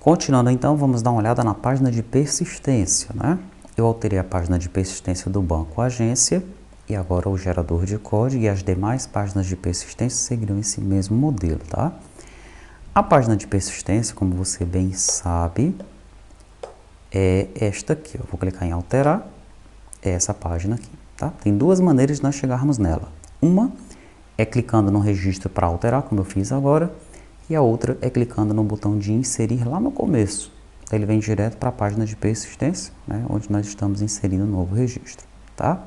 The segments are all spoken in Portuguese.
Continuando então, vamos dar uma olhada na página de persistência, né? Eu alterei a página de persistência do banco agência e agora o gerador de código e as demais páginas de persistência seguirão esse mesmo modelo, tá? A página de persistência, como você bem sabe, é esta aqui. Eu vou clicar em alterar, é essa página aqui, tá? Tem duas maneiras de nós chegarmos nela. Uma é clicando no registro para alterar, como eu fiz agora, e a outra é clicando no botão de inserir lá no começo. Ele vem direto para a página de persistência, né, onde nós estamos inserindo um novo registro, tá?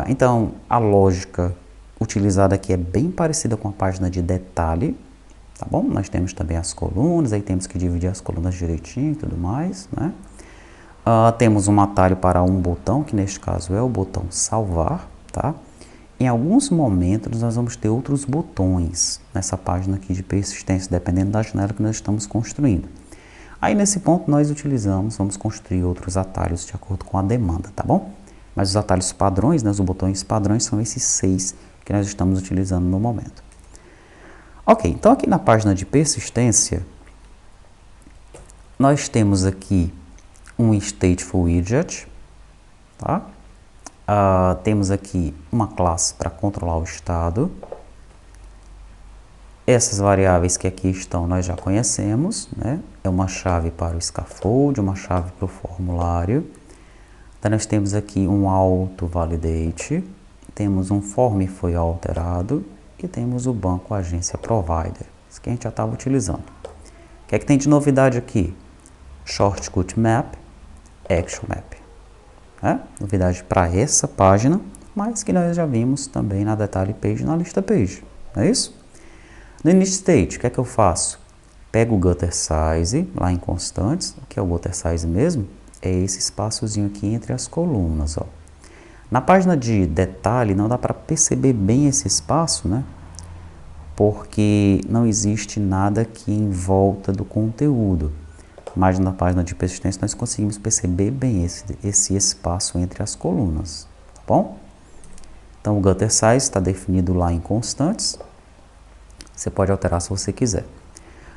Então, a lógica utilizada aqui é bem parecida com a página de detalhe, tá bom? Nós temos também as colunas, aí temos que dividir as colunas direitinho e tudo mais, né? Temos um atalho para um botão, que neste caso é o botão salvar, tá? Em alguns momentos nós vamos ter outros botões nessa página aqui de persistência, dependendo da janela que nós estamos construindo. Aí nesse ponto nós vamos construir outros atalhos de acordo com a demanda, tá bom? Mas os atalhos padrões, né, os botões padrões são esses 6 que nós estamos utilizando no momento. Ok, então aqui na página de persistência, nós temos aqui um stateful widget, tá? Temos aqui uma classe para controlar o estado. Essas variáveis que aqui estão nós já conhecemos, né? É uma chave para o scaffold, uma chave para o formulário. Então nós temos aqui um auto-validate, temos um form foi alterado e temos o banco agência provider, isso que a gente já estava utilizando. O que é que tem de novidade aqui? Shortcut map, action map. Novidade para essa página, mas que nós já vimos também na detalhe page, na lista page, não é isso? No init state, o que é que eu faço? Pego o gutter size, lá em constantes, o que é o gutter size mesmo? É esse espaçozinho aqui entre as colunas, ó. Na página de detalhe não dá para perceber bem esse espaço, né? Porque não existe nada aqui em volta do conteúdo. Mas na página de persistência nós conseguimos perceber bem esse espaço entre as colunas, tá bom? Então o gutter size está definido lá em constantes. Você pode alterar se você quiser.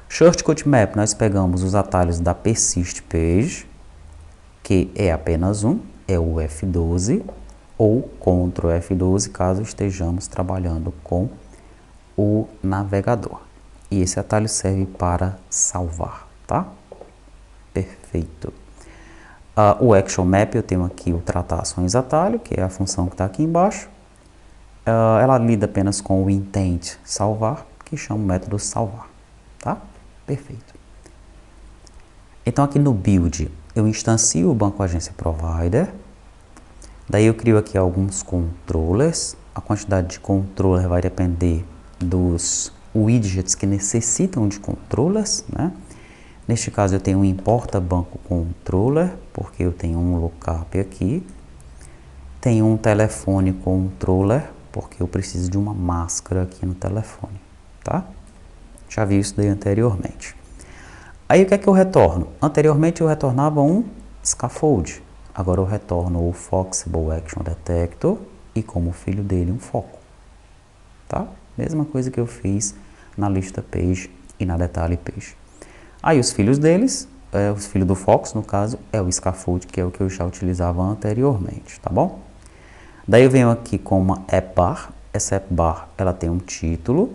Shortcut map, nós pegamos os atalhos da persist page, que é apenas um, é o F12, ou Ctrl F12, caso estejamos trabalhando com o navegador. E esse atalho serve para salvar, tá? Perfeito. O Action Map, eu tenho aqui o tratar ações atalho, que é a função que está aqui embaixo. Ela lida apenas com o intent salvar, que chama o método salvar, tá? Perfeito. Então aqui no build, eu instancio o banco agência provider. Daí eu crio aqui alguns controllers. A quantidade de controller vai depender dos widgets que necessitam de controllers, né? Neste caso eu tenho um importa banco controller, porque eu tenho um lookup aqui. Tenho um telefone controller, porque eu preciso de uma máscara aqui no telefone, tá? Já vi isso daí anteriormente. Aí o que é que eu retorno? Anteriormente eu retornava um scaffold. Agora eu retorno o Foxable Action Detector e como filho dele um foco, tá? Mesma coisa que eu fiz na lista page e na detalhe page. Aí os filhos deles, os filhos do Fox, no caso, é o scaffold, que é o que eu já utilizava anteriormente, tá bom? Daí eu venho aqui com uma app bar. Essa app bar, ela tem um título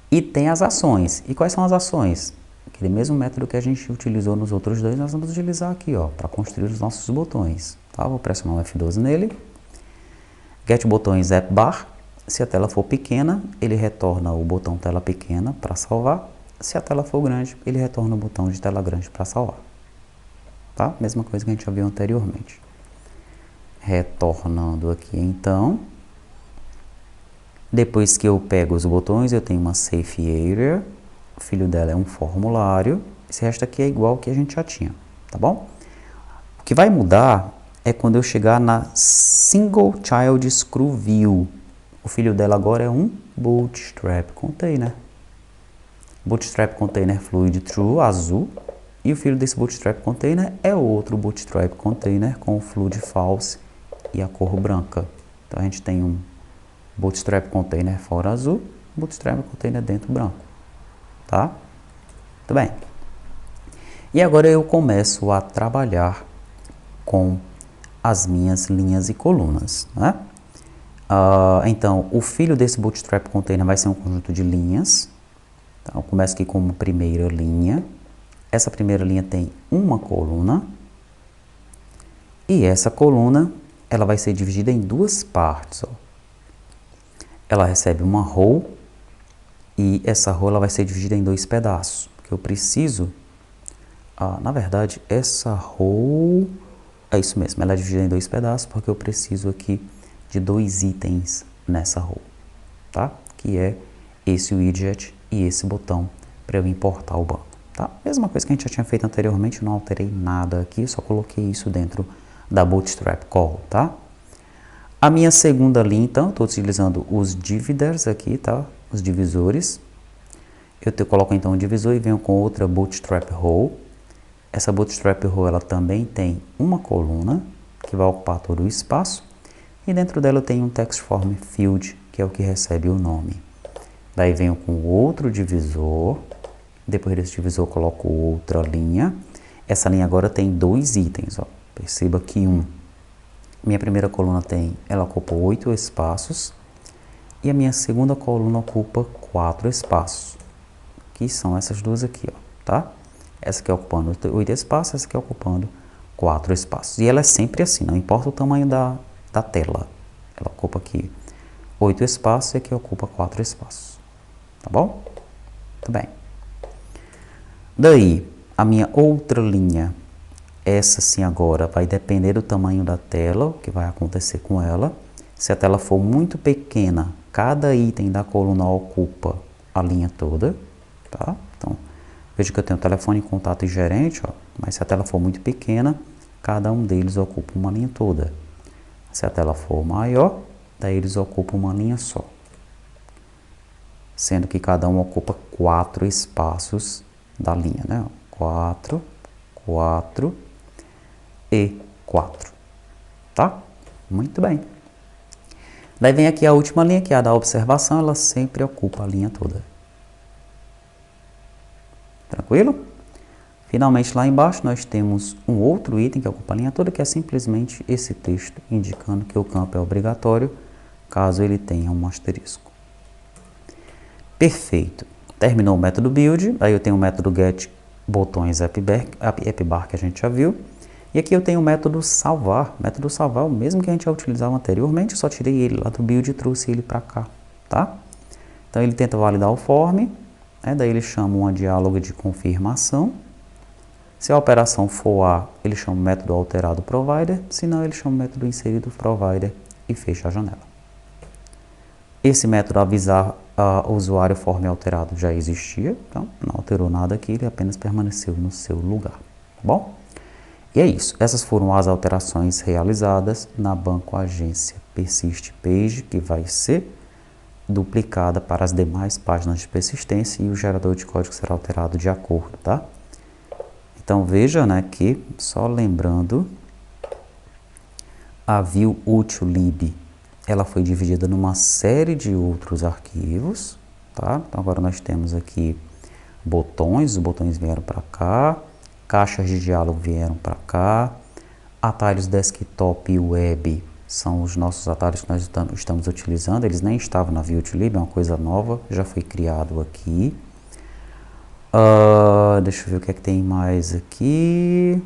e tem as ações. E quais são as ações? Aquele mesmo método que a gente utilizou nos outros dois, nós vamos utilizar aqui, ó, para construir os nossos botões, tá? Vou pressionar o F12 nele. Get botões app bar. Se a tela for pequena, ele retorna o botão tela pequena para salvar. Se a tela for grande, ele retorna o botão de tela grande para salvar. Tá? Mesma coisa que a gente já viu anteriormente. Retornando aqui então. Depois que eu pego os botões, eu tenho uma safe area. O filho dela é um formulário. Esse resto aqui é igual ao que a gente já tinha, tá bom? O que vai mudar é quando eu chegar na Single Child Screw View. O filho dela agora é um Bootstrap Container. Bootstrap Container Fluid True, azul. E o filho desse Bootstrap Container é outro Bootstrap Container com o Fluid False e a cor branca. Então a gente tem um Bootstrap Container fora azul, Bootstrap Container dentro branco. Tá? Muito bem. E agora eu começo a trabalhar com as minhas linhas e colunas, né? Então, o filho desse Bootstrap Container vai ser um conjunto de linhas. Então, eu começo aqui como primeira linha. Essa primeira linha tem uma coluna. E essa coluna, ela vai ser dividida em duas partes, ó. Ela recebe uma row e essa row ela vai ser dividida em dois pedaços. Porque eu preciso... na verdade, essa row... É isso mesmo, ela é dividida em dois pedaços porque eu preciso aqui de dois itens nessa row, tá? Que é esse widget e esse botão para eu importar o banco, tá? Mesma coisa que a gente já tinha feito anteriormente, não alterei nada aqui, só coloquei isso dentro da Bootstrap Call, tá? A minha segunda linha, então, estou utilizando os dividers aqui, tá? Os divisores. Eu coloco então um divisor e venho com outra Bootstrap Row. Essa Bootstrap Row, ela também tem uma coluna, que vai ocupar todo o espaço. E dentro dela eu tenho um Text Form Field, que é o que recebe o nome. Daí venho com outro divisor. Depois desse divisor eu coloco outra linha. Essa linha agora tem dois itens, ó. Perceba que minha primeira coluna ela ocupa 8 espaços e a minha segunda coluna ocupa 4 espaços, que são essas duas aqui, ó, tá? Essa aqui ocupando 8 espaços, essa aqui ocupando 4 espaços. E ela é sempre assim, não importa o tamanho da tela. Ela ocupa aqui 8 espaços e aqui ocupa 4 espaços, tá bom? Muito bem. Daí, a minha outra linha, essa sim agora vai depender do tamanho da tela, o que vai acontecer com ela. Se a tela for muito pequena, cada item da coluna ocupa a linha toda, tá? Então, veja que eu tenho telefone, contato e gerente, ó, mas se a tela for muito pequena, cada um deles ocupa uma linha toda. Se a tela for maior, daí eles ocupam uma linha só. Sendo que cada um ocupa 4 espaços da linha, né? 4, 4 e 4, tá? Muito bem. Daí vem aqui a última linha, que é a da observação, ela sempre ocupa a linha toda. Tranquilo? Finalmente, lá embaixo, nós temos um outro item que ocupa a linha toda, que é simplesmente esse texto, indicando que o campo é obrigatório, caso ele tenha um asterisco. Perfeito. Terminou o método build, aí eu tenho o método get botões appbar, que a gente já viu. E aqui eu tenho o método salvar. O método salvar é o mesmo que a gente já utilizava anteriormente, só tirei ele lá do build e trouxe ele para cá, tá? Então ele tenta validar o form, né? Daí ele chama uma diálogo de confirmação. Se a operação for A, ele chama o método alterado provider, se não, ele chama o método inserido provider e fecha a janela. Esse método avisar o usuário form alterado já existia, então não alterou nada aqui, ele apenas permaneceu no seu lugar, tá bom? E é isso, essas foram as alterações realizadas na banco agência persist page, que vai ser duplicada para as demais páginas de persistência e o gerador de código será alterado de acordo, tá? Então veja, né, que, só lembrando, a view util.lib, ela foi dividida numa série de outros arquivos, tá? Então agora nós temos aqui botões, os botões vieram para cá, caixas de diálogo vieram para cá, atalhos desktop e web são os nossos atalhos que nós estamos utilizando, eles nem estavam na view util.lib, é uma coisa nova, já foi criado aqui. Deixa eu ver o que é que tem mais aqui.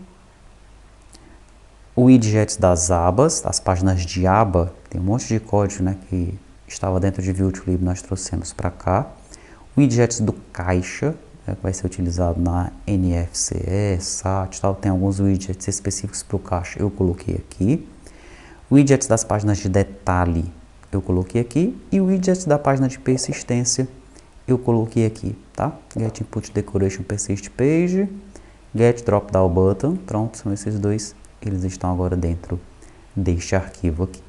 Widgets das abas, as páginas de aba, tem um monte de código, né, que estava dentro de view util.lib, nós trouxemos para cá. Widgets do caixa, né, que vai ser utilizado na NFCE, SAT, tal, tem alguns widgets específicos para o caixa, eu coloquei aqui. Widgets das páginas de detalhe, eu coloquei aqui. E widgets da página de persistência, eu coloquei aqui, tá? Get Input Decoration Persist Page, Get Drop Down Button, pronto, são esses dois, eles estão agora dentro deste arquivo aqui,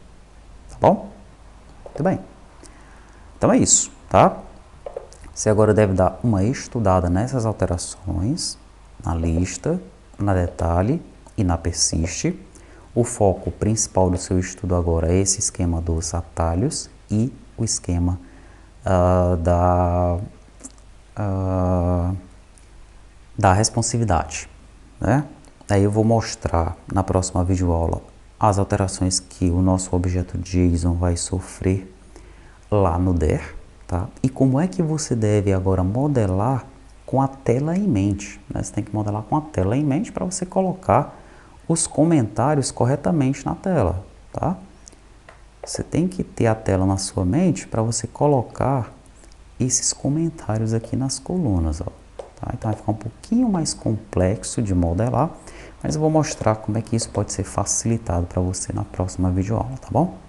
tá bom? Muito bem. Então é isso, tá? Você agora deve dar uma estudada nessas alterações, na lista, na detalhe e na persist. O foco principal do seu estudo agora é esse esquema dos atalhos e o esquema da responsividade, né? Aí eu vou mostrar na próxima videoaula as alterações que o nosso objeto JSON vai sofrer lá no DER, tá? E como é que você deve agora modelar com a tela em mente, né? Você tem que modelar com a tela em mente para você colocar os comentários corretamente na tela, tá? Você tem que ter a tela na sua mente para você colocar esses comentários aqui nas colunas, ó. Tá? Então vai ficar um pouquinho mais complexo de modelar, mas eu vou mostrar como é que isso pode ser facilitado para você na próxima videoaula, tá bom?